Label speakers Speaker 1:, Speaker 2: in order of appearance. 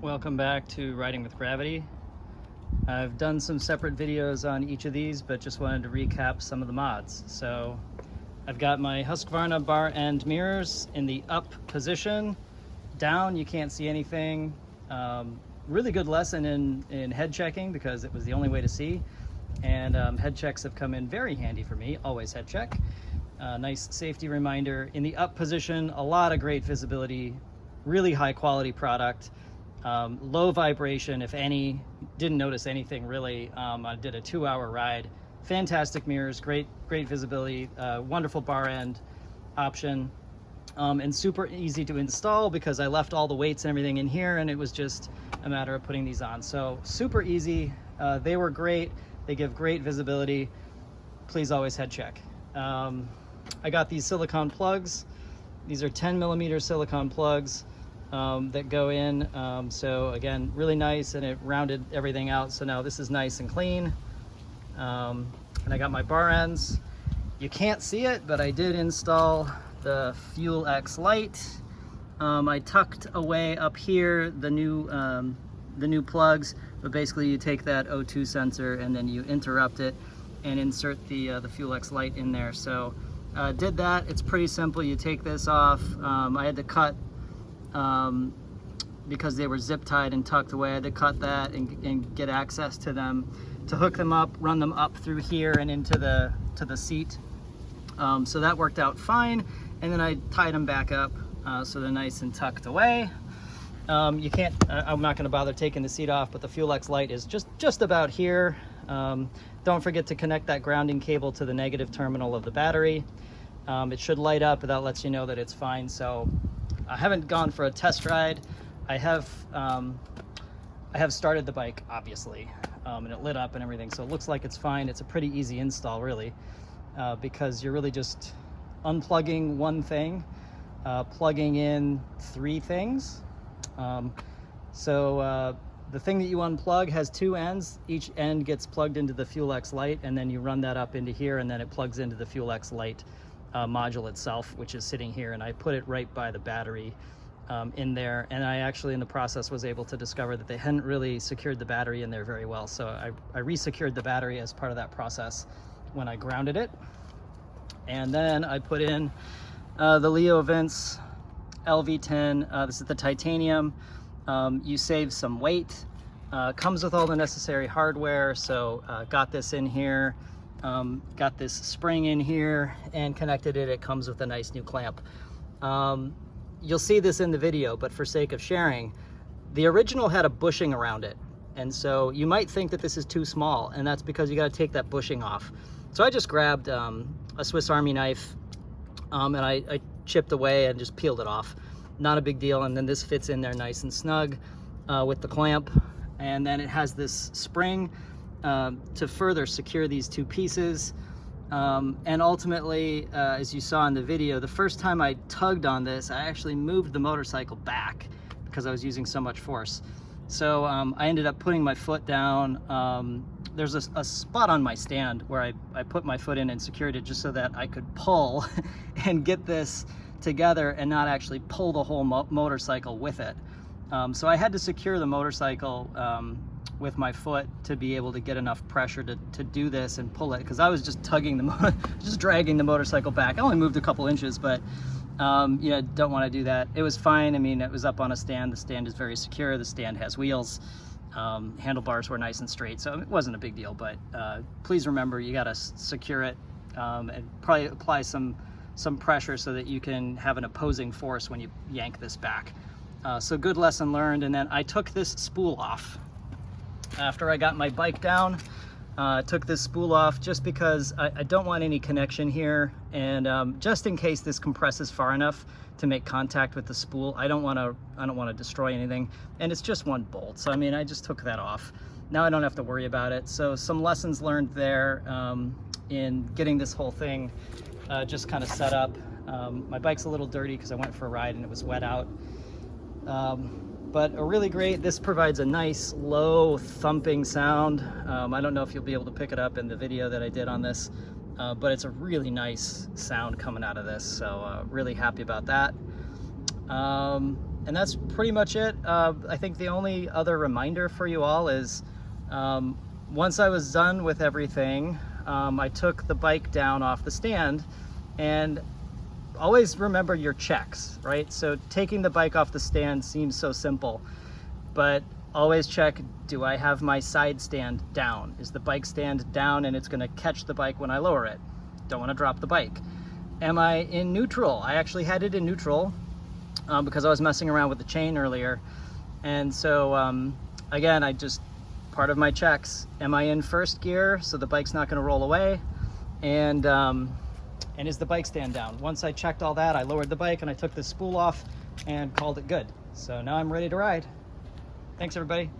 Speaker 1: Welcome back to Riding with Gravity. I've done some separate videos on each of these, but just wanted to recap some of the mods. So I've got my Husqvarna bar end mirrors in the up position. Down, you can't see anything. Really good lesson in head checking because it was the only way to see. And head checks have come in very handy for me, always head check. Nice safety reminder. In the up position, a lot of great visibility, really high quality product. Low vibration, if any. Didn't notice anything really. I did a 2-hour ride. Fantastic mirrors, great visibility, wonderful bar end option, and super easy to install because I left all the weights and everything in here, and it was just a matter of putting these on. So super easy. They were great. They give great visibility. Please always head check. I got these silicone plugs. These are 10mm silicone plugs. That go in, so again, really nice, and it rounded everything out, so now this is nice and clean. And I got my bar ends. You can't see it, but I did install the FuelX Lite. I tucked away up here the new plugs, but basically you take that O2 sensor and then you interrupt it and insert the FuelX Lite in there. So did that. It's pretty simple. You take this off. I had to cut because they were zip tied and tucked away. I had to cut that and get access to them to hook them up, run them up through here and into the seat. So that worked out fine. And then I tied them back up so they're nice and tucked away. You can't, I'm not going to bother taking the seat off, but the FuelX Lite is just about here. Don't forget to connect that grounding cable to the negative terminal of the battery. It should light up, but that lets you know that it's fine. So I haven't gone for a test ride. I have started the bike, obviously, and it lit up and everything, so it looks like it's fine. It's a pretty easy install, really, because you're really just unplugging one thing, plugging in 3 things. The thing that you unplug has 2 ends. Each end gets plugged into the FuelX Lite, and then you run that up into here, and then it plugs into the FuelX Lite module itself, which is sitting here, and I put it right by the battery in there. And I actually, in the process, was able to discover that they hadn't really secured the battery in there very well, so I re-secured the battery as part of that process when I grounded it. And then I put in the LeoVince LV10. This is the titanium. You save some weight. Comes with all the necessary hardware, so got this in here. Got this spring in here and connected it. It comes with a nice new clamp. You'll see this in the video, but for sake of sharing, the original had a bushing around it, and so you might think that this is too small, and that's because you got to take that bushing off. So I just grabbed a Swiss Army knife, and I chipped away and just peeled it off. Not a big deal. And then this fits in there nice and snug with the clamp, and then it has this spring to further secure these 2 pieces. And ultimately, as you saw in the video, the first time I tugged on this, I actually moved the motorcycle back because I was using so much force. So I ended up putting my foot down. There's a spot on my stand where I put my foot in and secured it just so that I could pull and get this together and not actually pull the whole motorcycle with it. So I had to secure the motorcycle with my foot to be able to get enough pressure to do this and pull it, because I was just tugging just dragging the motorcycle back. I only moved a couple inches, but you know, don't want to do that. It was fine. I mean, it was up on a stand. The stand is very secure. The stand has wheels. Handlebars were nice and straight, so it wasn't a big deal. But please remember, you got to secure it and probably apply some pressure so that you can have an opposing force when you yank this back. So good lesson learned. And then I took this spool off after I got my bike down. Took this spool off just because I don't want any connection here, and just in case this compresses far enough to make contact with the spool, I don't want to destroy anything. And it's just 1 bolt, so I mean, I just took that off. Now I don't have to worry about it. So some lessons learned there in getting this whole thing just kind of set up. My bike's a little dirty because I went for a ride and it was wet out. But a really great, this provides a nice low thumping sound. I don't know if you'll be able to pick it up in the video that I did on this, but it's a really nice sound coming out of this, so really happy about that. And that's pretty much it. I think the only other reminder for you all is once I was done with everything, I took the bike down off the stand, and always remember your checks, right? So taking the bike off the stand seems so simple, but always check, do I have my side stand down? Is the bike stand down and it's gonna catch the bike when I lower it? Don't wanna drop the bike. Am I in neutral? I actually had it in neutral because I was messing around with the chain earlier. And so again, part of my checks, am I in first gear so the bike's not gonna roll away? And is the bike stand down? Once I checked all that, I lowered the bike and I took the spool off and called it good. So now I'm ready to ride. Thanks everybody.